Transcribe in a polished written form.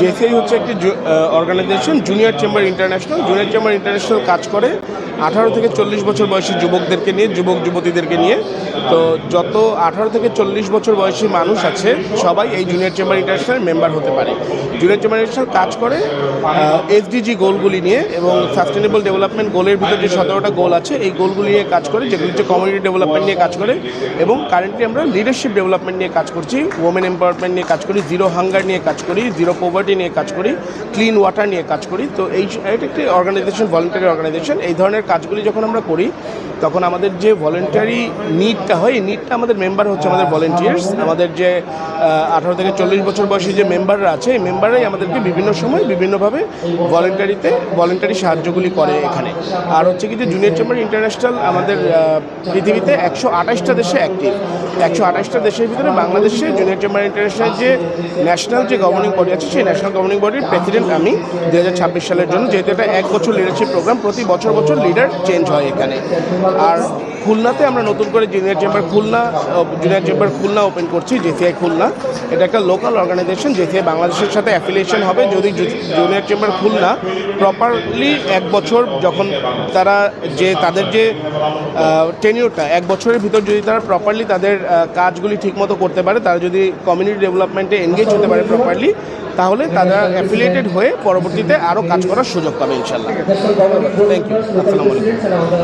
JCI হচ্ছে একটি organisation, junior chamber international. Junior chamber international কাজ করে 18 থেকে 40 বছর বয়সী যুবকদেরকে নিয়ে, যুবক যুবতীদেরকে নিয়ে। তো যত 18 থেকে 40 বছর বয়সী মানুষ আছে সবাই এই জুনিয়র চেম্বার ইন্টারন্যাশনাল মেম্বার হতে পারে। জুনিয়র চেম্বার ইন্টারন্যাশনাল কাজ করে এসডিজি গোলগুলি নিয়ে এবং সাস্টেনেবল ডেভেলপমেন্ট গোলের ভিতর যে 17টা গোল আছে এই গোলগুলি নিয়ে কাজ করে, যেগুলি হচ্ছে কমিউনিটি ডেভেলপমেন্ট নিয়ে কাজ করে। এবং কারেন্টলি আমরা লিডারশিপ ডেভেলপমেন্ট নিয়ে কাজ করছি, ওমেন এম্পাওয়ারমেন্ট নিয়ে কাজ করি, জিরো হাঙ্গার নিয়ে কাজ করি, জিরো পভার্টি নিয়ে কাজ করি, ক্লিন ওয়াটার নিয়ে কাজ করি। তো এটা একটি অর্গানাইজেশন, ভলেন্টারি অর্গানাইজেশন। এই ধরনের কাজগুলি যখন আমরা করি তখন আমাদের যে ভলেন্টারি নিডটা হয়, এই নিডটা আমাদের মেম্বার হচ্ছে আমাদের ভলেন্টিয়ার্স। আমাদের যে 18 থেকে 40 বছর বয়সী যে মেম্বাররা আছে এই মেম্বাররাই আমাদেরকে বিভিন্ন সময় বিভিন্নভাবে ভলেন্টারি সাহায্যগুলি করে এখানে। আর হচ্ছে কি যে জুনিয়র চেম্বার ইন্টারন্যাশনাল আমাদের পৃথিবীতে 128টা দেশে অ্যাক্টিভ। 128টা দেশের ভিতরে বাংলাদেশে জুনিয়র চেম্বার ইন্টারন্যাশনাল যে ন্যাশনাল যে গভর্নিং বডি আছে সেই ন্যাশনাল গভর্নিং বডির প্রেসিডেন্ট আমি 2026 সালের জন্য। যেহেতু এটা 1 বছর লিডারশিপ প্রোগ্রাম, প্রতি বছর লিডার চেঞ্জ হয় এখানে। আর খুলনাতে আমরা নতুন করে জুনিয়র চেম্বার খুলনা ওপেন করছি, জেসিআই খুলনা। এটা একটা লোকাল অর্গানাইজেশন, জেসিআই বাংলাদেশের সাথে অ্যাফিলিয়েশন হবে। যদি জুনিয়র চেম্বার খুলনা প্রপারলি 1 বছর, যখন তারা তাদের যে টেনিউরটা 1 বছরের ভিতর যদি তারা প্রপারলি তাদের কাজগুলি ঠিকমতো করতে পারে, তারা যদি কমিউনিটি ডেভেলপমেন্টে এনগেজ হতে পারে প্রপারলি, তাহলে তারা অ্যাফিলিয়েটেড হয়ে পরবর্তীতে আরও কাজ করার সুযোগ পাবে ইনশাল্লাহ। Thank you. আসসালামু আলাইকুম।